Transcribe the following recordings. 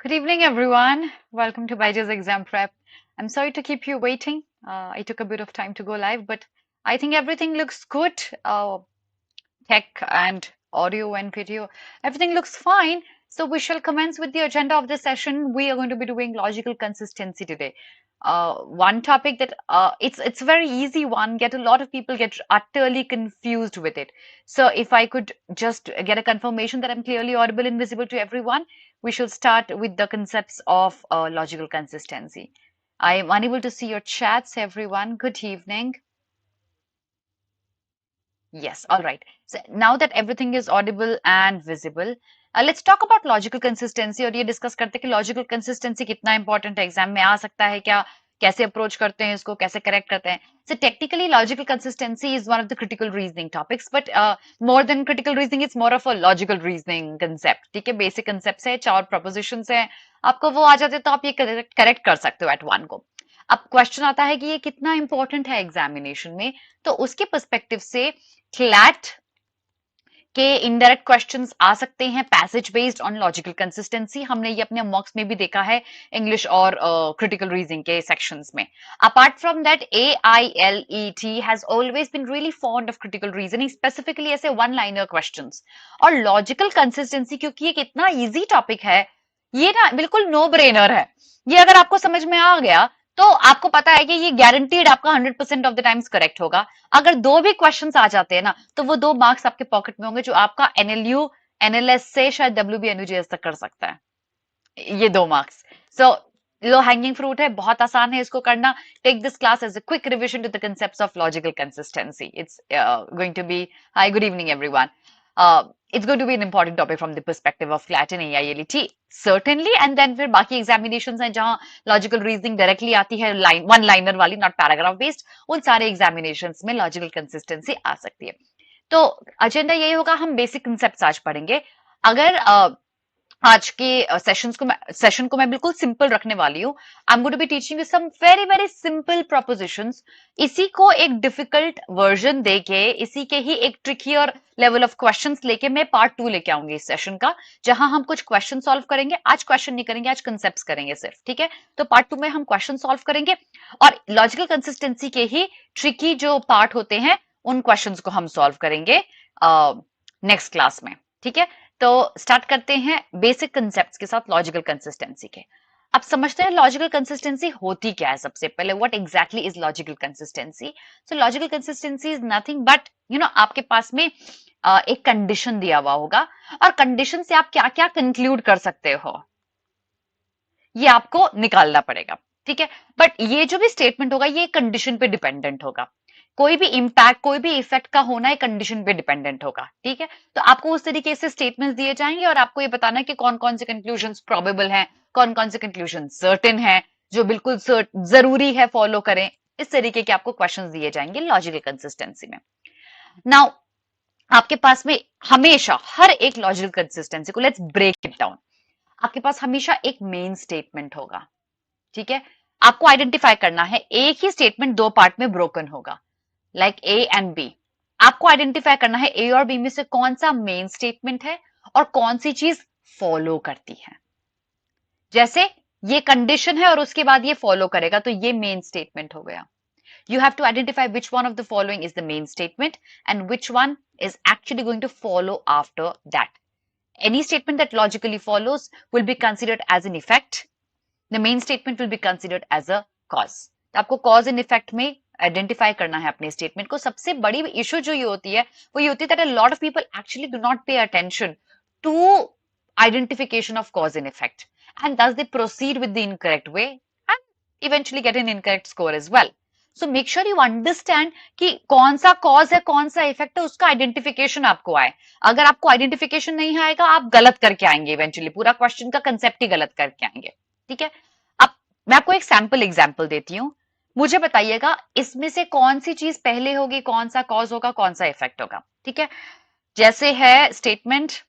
Good evening, everyone. Welcome to BYJU'S exam prep. I'm sorry to keep you waiting. I took a bit of time to go live, but I think everything looks good. Tech and audio and video, everything looks fine. So we shall commence with the agenda of this session. We are going to be doing logical consistency today. One topic that it's a very easy one. Get a lot of people get utterly confused with it. So if I could just get a confirmation that I'm clearly audible and visible to everyone, we shall start with the concepts of logical consistency. I am unable to see your chats, everyone. Good evening. Yes, all right. So now that everything is audible and visible, let's talk about logical consistency और ये discuss करते हैं कि logical consistency कितना important है exam में आ सकता है क्या कैसे अप्रोच करते हैं इसको कैसे करेक्ट करते हैं so technically logical consistency is one of the critical reasoning topics but more than critical reasoning it's more of a logical reasoning concept ठीक है बेसिक concepts है चार propositions है आपको वो आ जाते तो आप ये करेक्ट कर सकते हो at one go अब क्वेश्चन आता है कि ये कितना इंपॉर्टेंट है एग्जामिनेशन में तो उसके पर्सपेक्टिव से क्लैट के इनडायरेक्ट क्वेश्चंस आ सकते हैं passage based on logical consistency हमने ये अपने मॉक्स में भी देखा है इंग्लिश और क्रिटिकल रीजनिंग के सेक्शंस में apart from that AILET has always been really fond of critical reasoning specifically ऐसे वन लाइनर क्वेश्चंस और लॉजिकल कंसिस्टेंसी क्योंकि ये कितना इजी टॉपिक है ये ना बिल्कुल नो ब्रेनर है ये अगर आपको समझ में आ गया तो आपको पता है कि ये गारंटीड आपका 100% ऑफ द टाइम्स करेक्ट होगा अगर दो भी क्वेश्चंस आ जाते हैं ना तो वो 2 मार्क्स आपके पॉकेट में होंगे जो आपका NLU NLS से शायद WB NUJS तक कर सकता है ये 2 marks so low hanging fruit है बहुत आसान है इसको करना take this class as a quick revision to the concepts of logical consistency it's going to be hi good evening everyone it's going to be an important topic from the perspective of CLAT and AILET certainly and then फिर बाकी examinations हैं जहां logical reasoning directly आती है one liner वाली not paragraph based उन सारे examinations में logical consistency आ सकती है तो agenda यही होगा हम basic concepts आज पढ़ेंगे अगर आज के सेशन को मैं बिल्कुल सिंपल रखने वाली हूँ I am going to be teaching you some very very simple propositions इसी को एक डिफिकल्ट वर्जन देके इसी के ही एक ट्रिकियर लेवल ऑफ क्वेश्चंस लेके मैं पार्ट 2 लेके आऊंगी इस सेशन का जहां हम कुछ क्वेश्चन सॉल्व करेंगे आज क्वेश्चन नहीं करेंगे आज कंसेप्ट्स करेंगे सिर्फ ठीक है तो पार्ट 2 में हम क्वेश्चन सॉल्व करेंगे और लॉजिकल कंसिस्टेंसी के ही ट्रिकी जो पार्ट होते हैं उन क्वेश्चंस को हम सॉल्व करेंगे नेक्स्ट क्लास में ठीक है तो स्टार्ट करते हैं बेसिक कंसेप्ट्स के साथ लॉजिकल कंसिस्टेंसी के अब समझते हैं लॉजिकल कंसिस्टेंसी होती क्या है सबसे पहले what exactly is logical consistency so logical consistency is nothing but आपके पास में एक कंडीशन दिया हुआ होगा और कंडीशन से आप क्या क्या कंक्लूड कर सकते हो ये आपको निकालना पड़ेगा ठीक है बट ये जो भी स्टेटमेंट होगा ये कंडीशन पे डिपेंडेंट होगा कोई भी इंपैक्ट कोई भी इफेक्ट का होना है कंडीशन पे डिपेंडेंट होगा ठीक है तो आपको उस तरीके से स्टेटमेंट्स दिए जाएंगे और आपको ये बताना है कि कौन कौन से कंक्लूजन्स प्रोबेबल हैं कौन कौन से कंक्लूजन सर्टेन है जो बिल्कुल जरूरी है फॉलो करें इस तरीके के आपको क्वेश्चंस दिए जाएंगे लॉजिकल कंसिस्टेंसी में नाउ आपके पास में हमेशा हर एक लॉजिकल कंसिस्टेंसी को लेट्स ब्रेक इट डाउन आपके पास हमेशा एक मेन स्टेटमेंट होगा ठीक है आपको आइडेंटिफाई करना है एक ही स्टेटमेंट 2 पार्ट में ब्रोकन होगा लाइक A एंड B आपको आइडेंटिफाई करना है A और B में से कौन सा मेन स्टेटमेंट है और कौन सी चीज फॉलो करती है जैसे ये कंडीशन है और उसके बाद ये फॉलो करेगा तो ये मेन स्टेटमेंट हो गया you have to identify which one of the following is the main statement and which one is actually going to follow after that any statement that logically follows will be considered as an effect the main statement will be considered as a cause तो आपको cause and effect में identify करना है अपने statement को सबसे बड़ी issue जो ये होती है वो ये होती है that a lot of people actually do not pay attention to identification of cause and effect and thus they proceed with the incorrect way and eventually get an incorrect score as well so make sure you understand कि कौन सा cause है कौन सा effect है उसका identification आपको आए अगर आपको आइडेंटिफिकेशन नहीं आएगा आप गलत करके आएंगे इवेंचुअली पूरा क्वेश्चन का कंसेप्ट ही गलत करके आएंगे ठीक है अब मैं आपको एक सैंपल एग्जांपल देती हूँ मुझे बताइएगा इसमें से कौन सी चीज पहले होगी कौन सा कॉज होगा कौन सा इफेक्ट होगा ठीक है जैसे है statement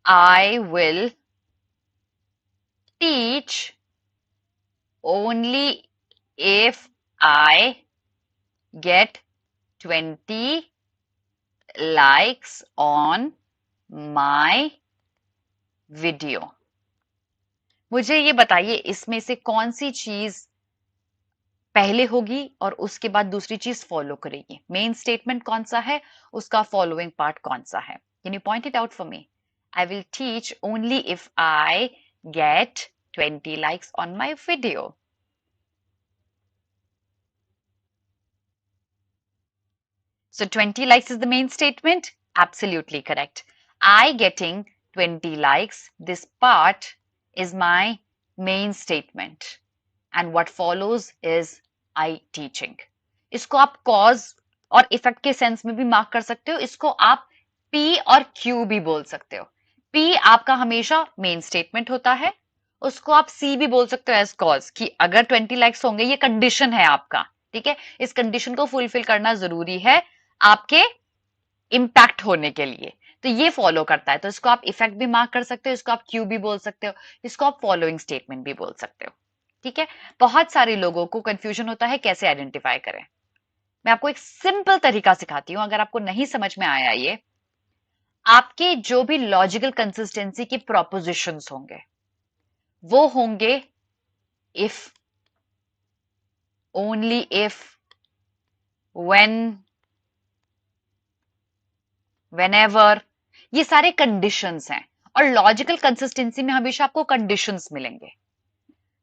I will teach only if I get 20 likes on my video। मुझे ये बताइए इसमें से कौन सी चीज पहले होगी और उसके बाद दूसरी चीज फॉलो करेगी। मेन स्टेटमेंट कौन सा है, उसका फॉलोइंग पार्ट कौन सा है। Can you point it out for me. I will teach only if I get 20 likes on my video. So 20 likes is the main statement? Absolutely correct. I getting 20 likes, this part is my main statement. And what follows is I teaching. इसको आप cause और effect के sense में भी mark कर सकते हो। इसको आप P और Q भी बोल सकते हो। P आपका हमेशा main statement होता है। उसको आप C भी बोल सकते हो as cause कि अगर 20 likes होंगे, ये condition है आपका, ठीक है। इस condition को fulfill करना जरूरी है आपके इम्पैक्ट होने के लिए, तो ये फॉलो करता है। तो इसको आप इफेक्ट भी मार्क कर सकते हो, इसको आप क्यू भी बोल सकते हो, इसको आप फॉलोइंग स्टेटमेंट भी बोल सकते हो, ठीक है। बहुत सारे लोगों को कंफ्यूजन होता है कैसे आइडेंटिफाई करें। मैं आपको एक सिंपल तरीका सिखाती हूं, अगर आपको नहीं समझ में आया ये, आपके जो भी लॉजिकल कंसिस्टेंसी की प्रोपोजिशंस होंगे वो होंगे if, only if, when, whenever, ये सारे कंडीशंस हैं। और लॉजिकल कंसिस्टेंसी में हमेशा आपको कंडीशंस मिलेंगे।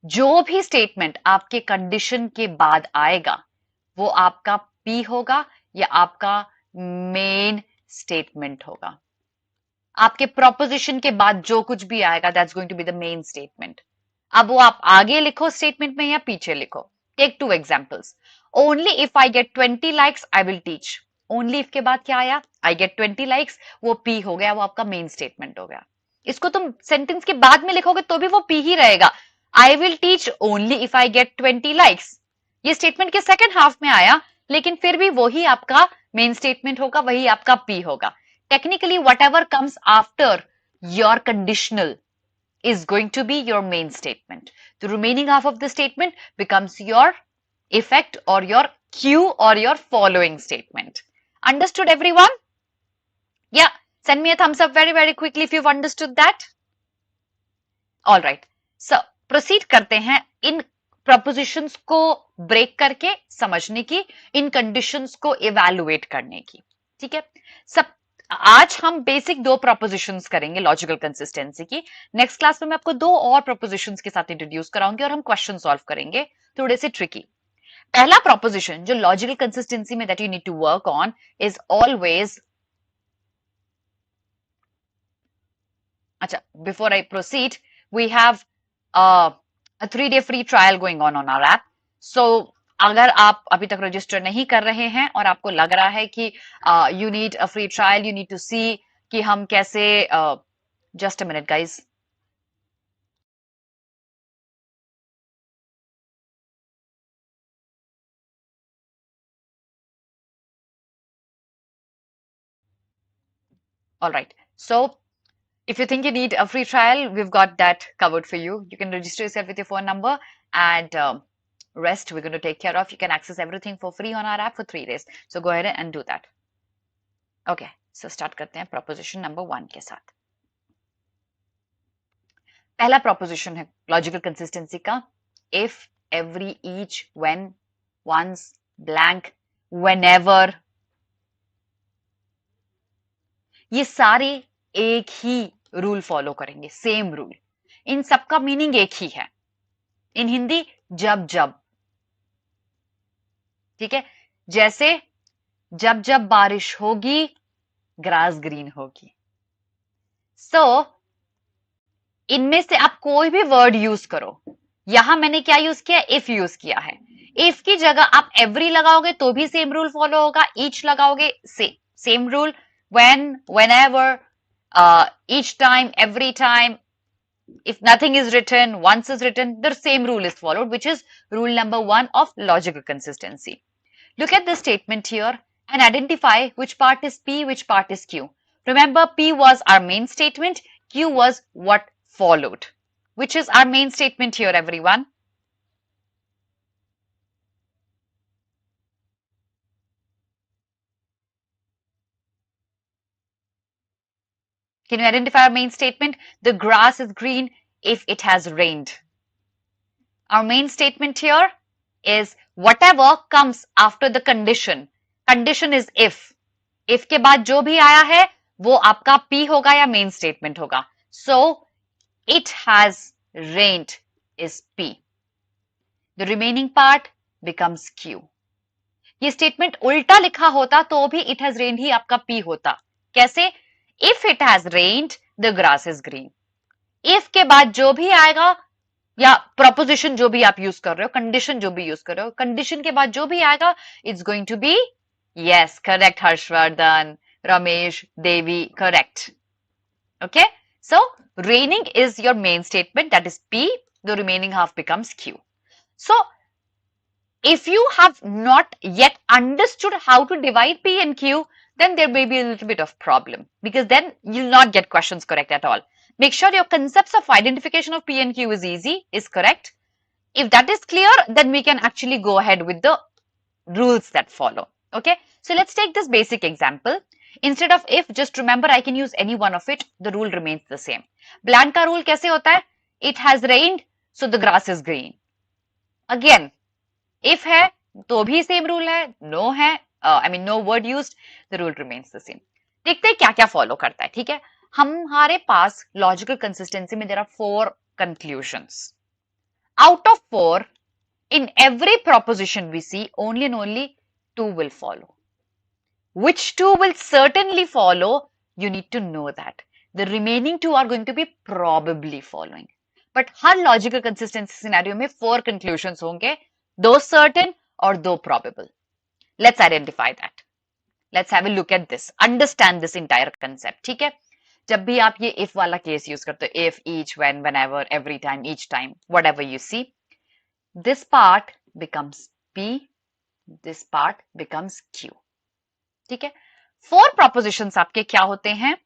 जो भी स्टेटमेंट आपके कंडीशन के बाद आएगा वो आपका पी होगा या आपका मेन स्टेटमेंट होगा। आपके प्रोपोजिशन के बाद जो कुछ भी आएगा that's going to be the main statement. अब वो आप आगे लिखो स्टेटमेंट में या पीछे लिखो। Take 2 examples. Only if I get 20 likes I will teach. Only if के बाद क्या आया, आई गेट 20 लाइक्स, वो पी हो गया, वो आपका मेन स्टेटमेंट हो गया। इसको तुम सेंटेंस के बाद में लिखोगे तो भी वो पी ही रहेगा। आई will teach only if I get 20 likes, ये स्टेटमेंट के सेकंड हाफ में आया, लेकिन फिर भी वही आपका मेन स्टेटमेंट होगा, वही आपका पी होगा। Technically, whatever comes after your conditional is going to be your main statement. The remaining half of the statement becomes your effect or your cue or your following statement. Understood, everyone? Yeah, send me a thumbs up very, very quickly if you've understood that. All right. So, proceed करते हैं इन propositions को break करके समझने की, इन conditions को evaluate करने की, ठीक है। सब आज हम बेसिक 2 प्रोपोजिशंस करेंगे लॉजिकल कंसिस्टेंसी की। नेक्स्ट क्लास में मैं आपको 2 और प्रोपोजिशंस के साथ इंट्रोड्यूस कराऊंगी और हम क्वेश्चन सॉल्व करेंगे थोड़े से ट्रिकी। पहला प्रोपोजिशन जो लॉजिकल कंसिस्टेंसी में that you need to work on is always, अच्छा before I proceed, we have a 3-day free trial going on our app. So अगर आप अभी तक रजिस्टर नहीं कर रहे हैं और आपको लग रहा है कि you need a free trial, you need to see कि हम कैसे, just a minute guys, all right. So if you think you need a free trial, we've got that covered for you. You can register yourself with your phone number and rest we're going to take care of. You can access everything for free on our app for 3 days. So go ahead and do that. Okay, so start करते हैं proposition number 1 के साथ। पहला proposition है logical consistency का, if, every, each, when, once, blank, whenever, ये सारे एक ही रूल फॉलो करेंगे, सेम रूल। इन सबका मीनिंग एक ही है। इन हिंदी जब जब, ठीक है। जैसे जब जब बारिश होगी ग्रास ग्रीन होगी। सो इनमें से आप कोई भी वर्ड यूज करो। यहां मैंने क्या यूज किया, इफ यूज किया है। इफ की जगह आप एवरी लगाओगे तो भी सेम रूल फॉलो होगा, ईच लगाओगे same rule, when, whenever, each time, every time, if nothing is written, once is written, the same rule is followed, which is rule number 1 of logical consistency. Look at the statement here and identify which part is P, which part is Q. Remember, P was our main statement, Q was what followed. Which is our main statement here, everyone? Can you identify our main statement? The grass is green if it has rained. Our main statement here is whatever comes after the condition. Condition is if. If के बाद जो भी आया है वो आपका P होगा या main statement होगा. So it has rained is P. The remaining part becomes Q. ये स्टेटमेंट उल्टा लिखा होता तो भी इट हैज रेन्ड ही आपका पी होता. कैसे? If it has rained the grass is green. If के बाद जो भी आएगा या प्रोपोजिशन जो भी आप यूज कर रहे हो, कंडीशन जो भी यूज कर रहे हो, कंडीशन के बाद जो भी आएगा it's going to be yes. Correct Harshvardhan, Ramesh, Devi, correct. Okay, so raining is your main statement, that is P. The remaining half becomes Q. So if you have not yet understood how to divide P and Q, then there may be a little bit of problem, because then you'll not get questions correct at all. Make sure your concepts of identification of P and Q is correct. If that is clear, then we can actually go ahead with the rules that follow. Okay, so let's take this basic example. Instead of if, just remember I can use any one of it. The rule remains the same. Bland का rule कैसे होता है? It has rained, so the grass is green. Again, if है तो भी same rule है. No है, no word used, the rule remains the same. देखते हैं क्या क्या follow करता है. ठीक है, हमारे पास logical consistency में there are 4 conclusions. Out of 4, in every proposition we see only and only 2 will follow. Which 2 will certainly follow? You need to know that. The remaining 2 are going to be probably following. But her logical consistency scenario में 4 conclusions होंगे, 2 certain or 2 probable. Let's identify that. Let's have a look at this. Understand this entire concept. ठीक है, जब भी आप ये if वाला case use करते हो, if, each, when, whenever, every time, each time, whatever you see, this part becomes P, this part becomes Q. ठीक है, 4 propositions आपके क्या होते हैं?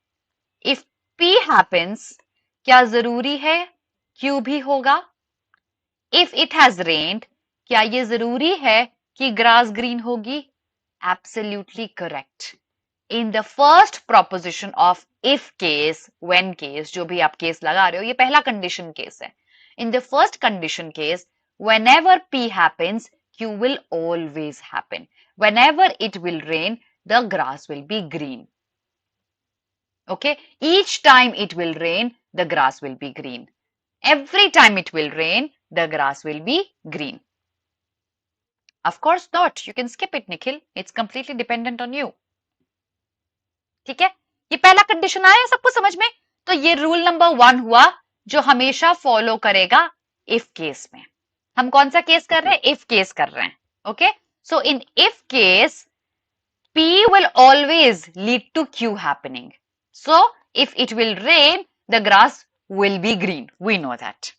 If P happens, क्या जरूरी है Q भी होगा? If it has rained, क्या ये जरूरी है कि grass green होगी? Absolutely correct. In the first proposition of if case, when case, जो भी आप case लगा रहे हो, ये पहला condition case है. In the first condition case, whenever P happens, Q will always happen. Whenever it will rain, the grass will be green. Okay, each time it will rain, the grass will be green. Every time it will rain, the grass will be green. Of course not. You can skip it, Nikhil. It's completely dependent on you. ठीक है, ये पहला condition आया सबको समझ में? तो ये रूल नंबर 1 हुआ जो हमेशा फॉलो करेगा इफ केस में. हम कौन सा केस कर रहे हैं? इफ केस कर रहे हैं. Okay, so in if case P will always lead to Q happening. So if it will rain, the grass will be green. We know that.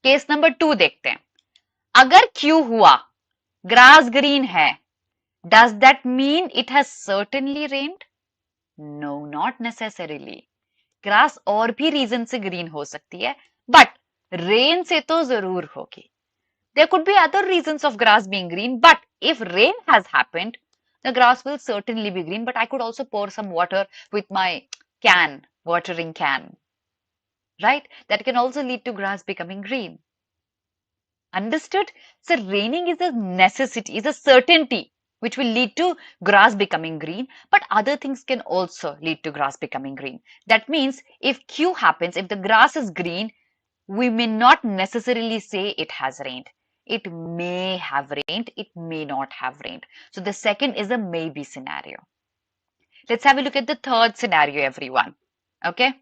Case number 2 देखते हैं. अगर Q हुआ, grass green है, does that mean it has certainly rained? No, not necessarily. Grass और भी reason से green हो सकती है, but rain से तो जरूर होगी. There could be other reasons of grass being green, but if rain has happened, the grass will certainly be green. But I could also pour some water with my can, watering can, right? That can also lead to grass becoming green. Understood? So raining is a necessity, is a certainty which will lead to grass becoming green, but other things can also lead to grass becoming green. That means if Q happens, if the grass is green, we may not necessarily say it has rained. It may have rained, it may not have rained. So the second is a maybe scenario. Let's have a look at the third scenario, everyone. Okay?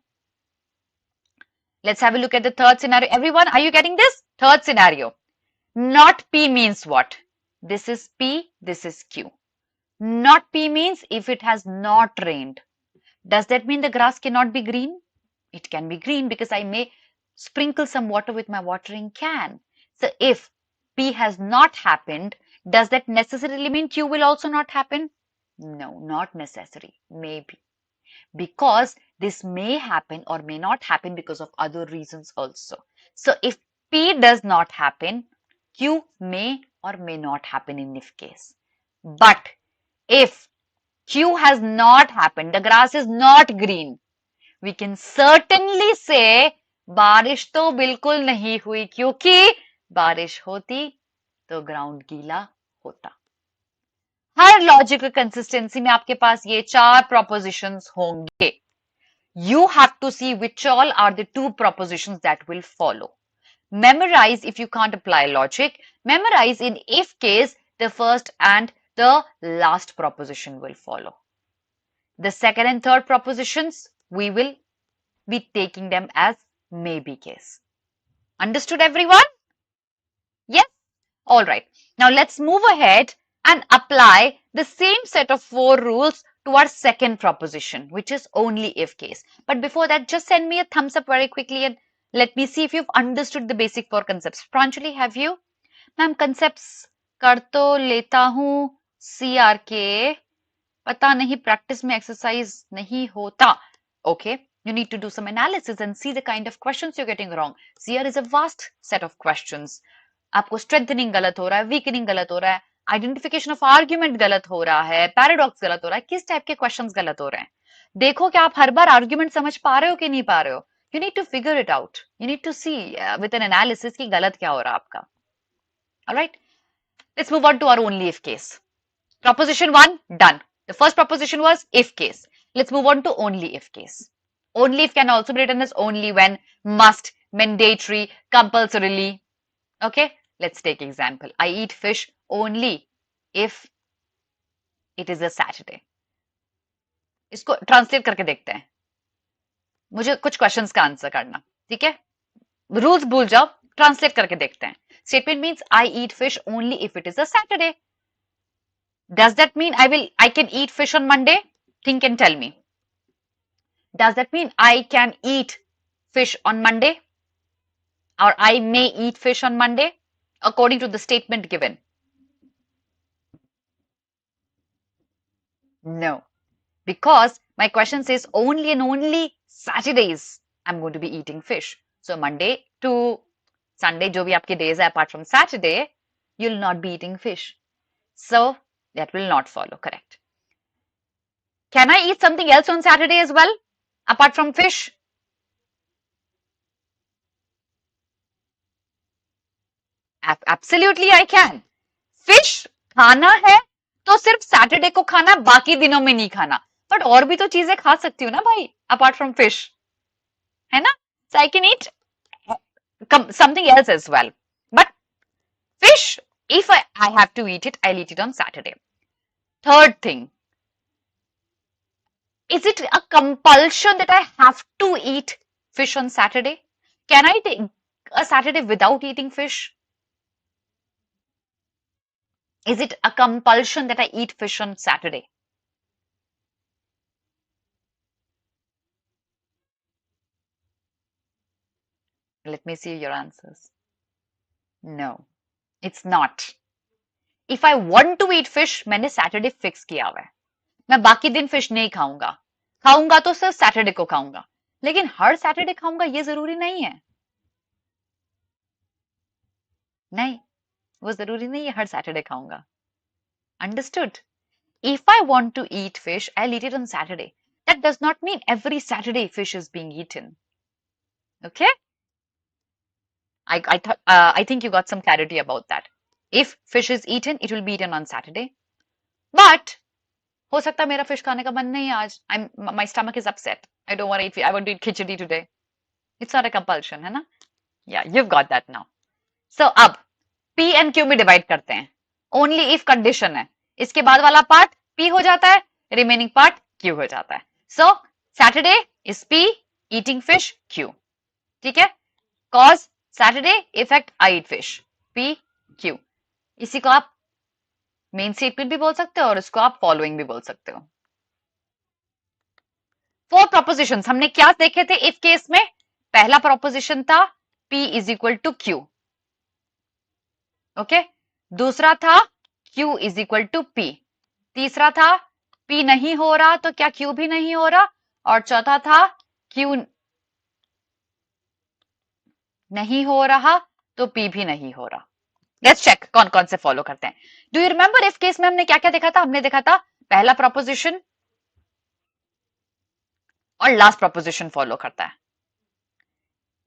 Let's have a look at the third scenario. Everyone, are you getting this? Third scenario. Not P means what? This is P, this is Q. Not P means if it has not rained. Does that mean the grass cannot be green? It can be green because I may sprinkle some water with my watering can. So if P has not happened, does that necessarily mean Q will also not happen? No, not necessary. Maybe. Because this may happen or may not happen because of other reasons also. So if P does not happen, Q may or may not happen in if case. But if Q has not happened, the grass is not green, we can certainly say बारिश तो बिल्कुल नहीं हुई क्योंकि बारिश होती तो ground गीला होता। हर लॉजिकल कंसिस्टेंसी में आपके पास ये 4 propositions होंगे। You have to see which all are the 2 propositions that will follow. Memorize if you can't apply logic. Memorize in if case, the first and the last proposition will follow. The second and third propositions, we will be taking them as maybe case. Understood, everyone? Yes? All right. Now let's move ahead and apply the same set of 4 rules to our second proposition, which is only if case. But before that, just send me a thumbs up very quickly and let me see if you've understood the basic 4 concepts. Pranjali, have you? Ma'am, concepts कर तो लेता हूँ CR के, पता नहीं practice में exercise नहीं होता. Okay, you need to do some analysis and see the kind of questions you're getting wrong. CR is a vast set of questions. आपको strengthening गलत हो रहा है, weakening गलत हो रहा है, identification of argument गलत हो रहा है, paradox गलत हो रहा है, किस टाइप के questions गलत हो रहे हैं. देखो कि आप हर बार argument समझ पा रहे हो कि नहीं पा रहे हो. You need to figure it out. You need to see with an analysis कि गलत क्या हो रहा है आपका. All right. Let's move on to our only if case. Proposition 1, done. The first proposition was if case. Let's move on to only if case. Only if can also be written as only when, must, mandatory, compulsorily. Okay, let's take example. I eat fish only if it is a Saturday. इसको translate करके देखते हैं. मुझे कुछ questions का answer करना, ठीक है? Rules भूल जाओ, translate करके देखते हैं. Statement means I eat fish only if it is a Saturday. Does that mean I can eat fish on Monday? Think and tell me. Does that mean I can eat fish on Monday? Or I may eat fish on Monday? According to the statement given. No. Because my question says only and only Saturdays I'm going to be eating fish. So Monday to Sunday, जो भी आपके days है apart from Saturday, you'll not be eating fish. So that will not follow, correct. Can I eat something else on Saturday as well, apart from fish? Absolutely I can. Fish खाना है तो सिर्फ Saturday को खाना, बाकी दिनों में नहीं खाना. But और भी तो चीजें खा सकती हूँ ना भाई, apart from fish, है ना? So I can eat something else as well. But fish, if I have to eat it, I'll eat it on Saturday. Third thing, is it a compulsion that I have to eat fish on Saturday? Can I take a Saturday without eating fish? Is it a compulsion that I eat fish on Saturday? Let me see your answers. No, it's not. If I want to eat fish, मैंने Saturday fix किया हुआ है. मैं बाकी दिन fish नहीं खाऊंगा. खाऊंगा तो सिर्फ Saturday को खाऊंगा. लेकिन हर Saturday खाऊंगा ये जरूरी नहीं है. नहीं, वो जरूरी नहीं है हर Saturday खाऊंगा. Understood? If I want to eat fish, I'll eat it on Saturday. That does not mean every Saturday fish is being eaten. Okay? I think you got some clarity about that. If fish is eaten, it will be eaten on Saturday. But हो सकता है मेरा fish खाने का मन नहीं है आज. My stomach is upset. I don't want to eat fish. I want to eat khichdi today. It's not a compulsion, है ना? Yeah, you've got that now. So अब P and Q में divide करते हैं. Only if condition है. इसके बाद वाला part P हो जाता है. Remaining part Q हो जाता है. So Saturday is P, eating fish Q. ठीक है? Cause Saturday, effect I eat fish. P, Q. इसी को आप मेन स्टेटमेंट भी बोल सकते हो और इसको आप फॉलोइंग भी बोल सकते हो. 4 propositions हमने क्या देखे थे इफ केस में? पहला proposition था P is equal to Q. Okay, दूसरा था Q is equal to P. तीसरा था P नहीं हो रहा तो क्या Q भी नहीं हो रहा, और चौथा था Q नहीं हो रहा तो P भी नहीं हो रहा. लेट्स चेक कौन कौन से फॉलो करते हैं. Do you remember if case में हमने क्या क्या देखा था? हमने देखा था पहला प्रोपोजिशन और लास्ट प्रोपोजिशन फॉलो करता है।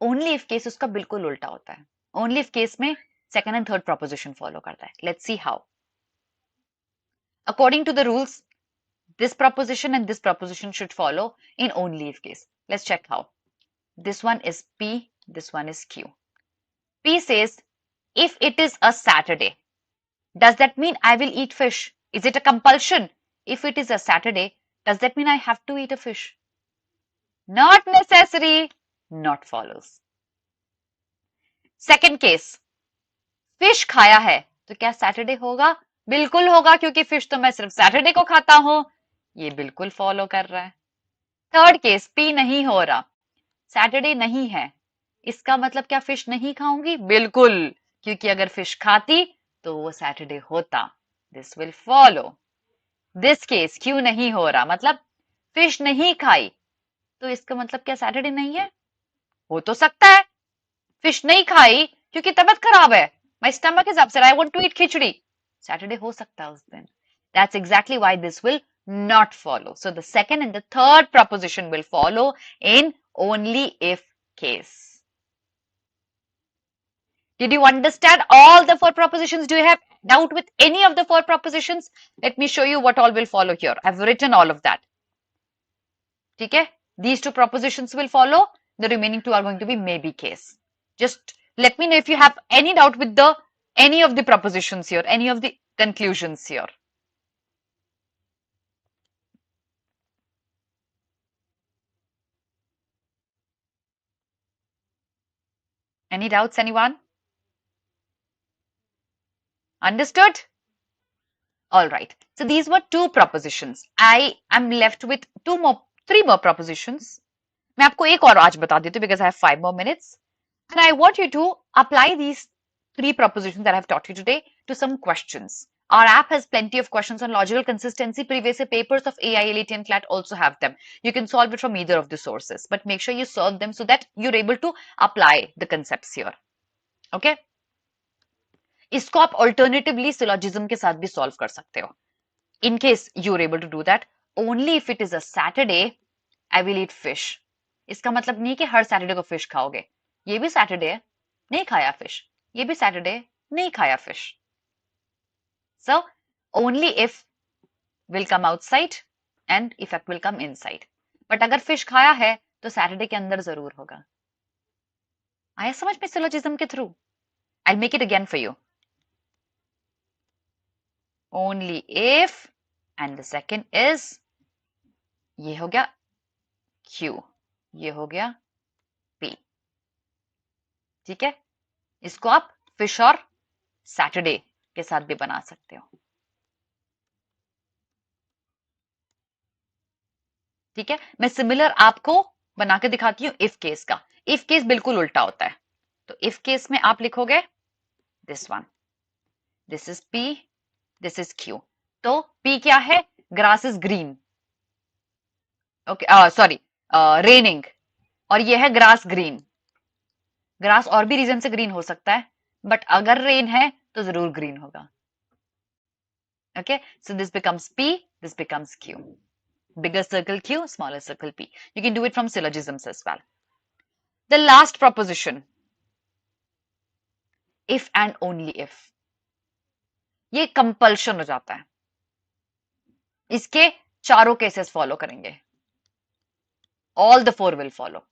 ओनली इफ केस उसका बिल्कुल उल्टा होता है। ओनली इफ केस में second and third proposition follow करता है। Let's see how. According to the rules, this proposition and this proposition should follow in only if case. Let's check how. This one is P, this one is Q. P says, if it is a Saturday, does that mean I will eat fish? Is it a compulsion? If it is a Saturday, does that mean I have to eat a fish? Not necessary, not follows. Second case, fish खाया है तो क्या Saturday होगा? बिल्कुल होगा, क्योंकि fish तो मैं सिर्फ सैटरडे को खाता हूं। ये बिल्कुल फॉलो कर रहा है। थर्ड केस, पी नहीं हो रहा, सैटरडे नहीं है, इसका मतलब क्या फिश नहीं खाऊंगी? बिल्कुल, क्योंकि अगर फिश खाती तो वो सैटरडे होता। This will follow. This case, क्यों नहीं हो रहा, मतलब फिश नहीं खाई, तो इसका मतलब क्या सैटरडे नहीं है? हो तो सकता है। फिश नहीं खाई क्योंकि तबीयत खराब है, my stomach is upset, I want to eat khichdi, Saturday हो सकता है उस दिन। That's exactly why this will not follow. So the second and the third proposition will follow in only if case. Did you understand all the four propositions? Do you have doubt with any of the four propositions? Let me show you what all will follow here. I've written all of that. Okay? These two propositions will follow. The remaining two are going to be maybe case. Just let me know if you have any doubt with any of the propositions here, any of the conclusions here. Any doubts, anyone? Understood? All right. So these were two propositions. I am left with three more propositions. मैं आपको एक और आज बता देती हूँ because I have 5 more minutes. And I want you to apply these three propositions that I have taught you today to some questions. Our app has plenty of questions on logical consistency. Previous papers of AILET and CLAT also have them. You can solve it from either of the sources, but make sure you solve them so that you're able to apply the concepts here. Okay? इसको आप alternatively syllogism के साथ भी solve कर सकते हो। In case you are able to do that, only if it is a Saturday I will eat fish. इसका मतलब नहीं कि हर सैटरडे को फिश खाओगे, ये भी सैटरडे है, नहीं खाया फिश, ये भी सैटरडे, नहीं खाया fish. So only if will come outside and effect will come inside. But अगर फिश खाया है तो सैटरडे के अंदर जरूर होगा। आया समझ में सिलोजिज्म के through? I make it again for you. only if, and the second is, ये हो गया Q, ये हो गया P। ठीक है, इसको आप फिश और सैटरडे के साथ भी बना सकते हो। ठीक है, मैं सिमिलर आपको बना के दिखाती हूँ इफ केस का। इफ केस बिल्कुल उल्टा होता है, तो इफ केस में आप लिखोगे this one, this is P, this is Q। तो P क्या है? Grass is green, okay, sorry, raining, और ये है ग्रास ग्रीन। ग्रास और भी रीजन से ग्रीन हो सकता है, बट अगर रेन है तो जरूर ग्रीन होगा। Okay, so this becomes P, this becomes Q। Bigger circle Q, smaller circle P. You can do it from syllogisms as well. The last proposition, if and only if, ये compulsion हो जाता है। इसके चारों cases follow करेंगे। All the four will follow.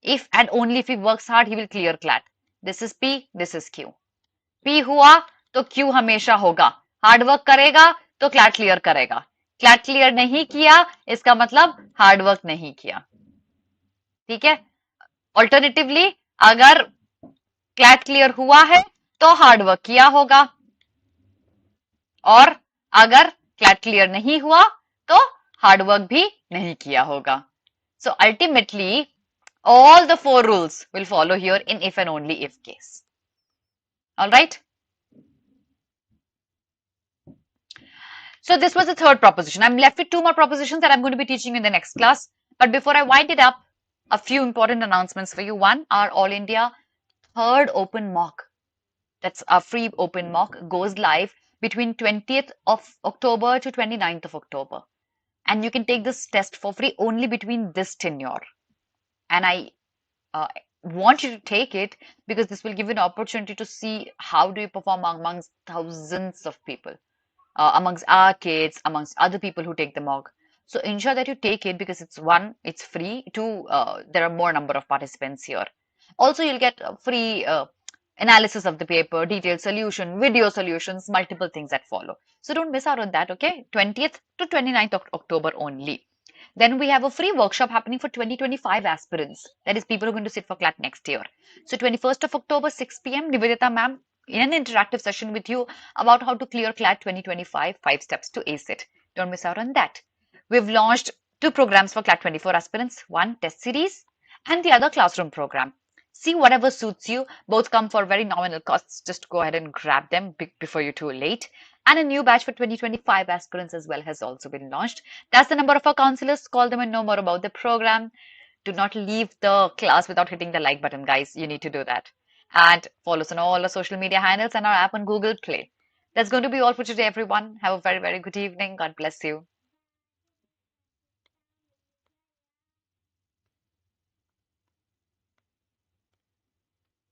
If and only if he works hard, he will clear CLAT. This is P, this is Q. P हुआ तो Q हमेशा होगा। हार्ड वर्क करेगा तो CLAT क्लियर करेगा। CLAT क्लियर नहीं किया, इसका मतलब हार्ड वर्क नहीं किया। ठीक है, ऑल्टरनेटिवली अगर CLAT क्लियर हुआ है तो हार्ड वर्क किया होगा, और अगर CLAT क्लियर नहीं हुआ तो हार्ड वर्क भी नहीं किया होगा। So ultimately, all the four rules will follow here in if and only if case. All right. So this was the third proposition. I'm left with two more propositions that I'm going to be teaching you in the next class. But before I wind it up, a few important announcements for you. One, our All India third open mock, that's a free open mock, goes live between 20th of October to 29th of October. and you can take this test for free only between this tenure. And I uh, want you to take it because this will give you an opportunity to see how do you perform amongst thousands of people, amongst our kids, amongst other people who take the mock. So ensure that you take it because it's one, it's free. Two, there are more number of participants here. Also, you'll get free analysis of the paper, detailed solution, video solutions, multiple things that follow. So don't miss out on that, okay? 20th to 29th of October only. Then we have a free workshop happening for 2025 aspirants. That is people who are going to sit for CLAT next year. So 21st of October, 6 p.m., Nivedita ma'am in an interactive session with you about how to clear CLAT 2025, 5 steps to ace it. Don't miss out on that. We've launched 2 programs for CLAT 24 aspirants, one test series and the other classroom program. See whatever suits you. Both come for very nominal costs. Just go ahead and grab them before you're too late. And a new batch for 2025 aspirants as well has also been launched. That's the number of our counselors. Call them and know more about the program. Do not leave the class without hitting the like button, guys. You need to do that. And follow us on all our social media handles and our app on Google Play. That's going to be all for today, everyone. Have a very, very good evening. God bless you.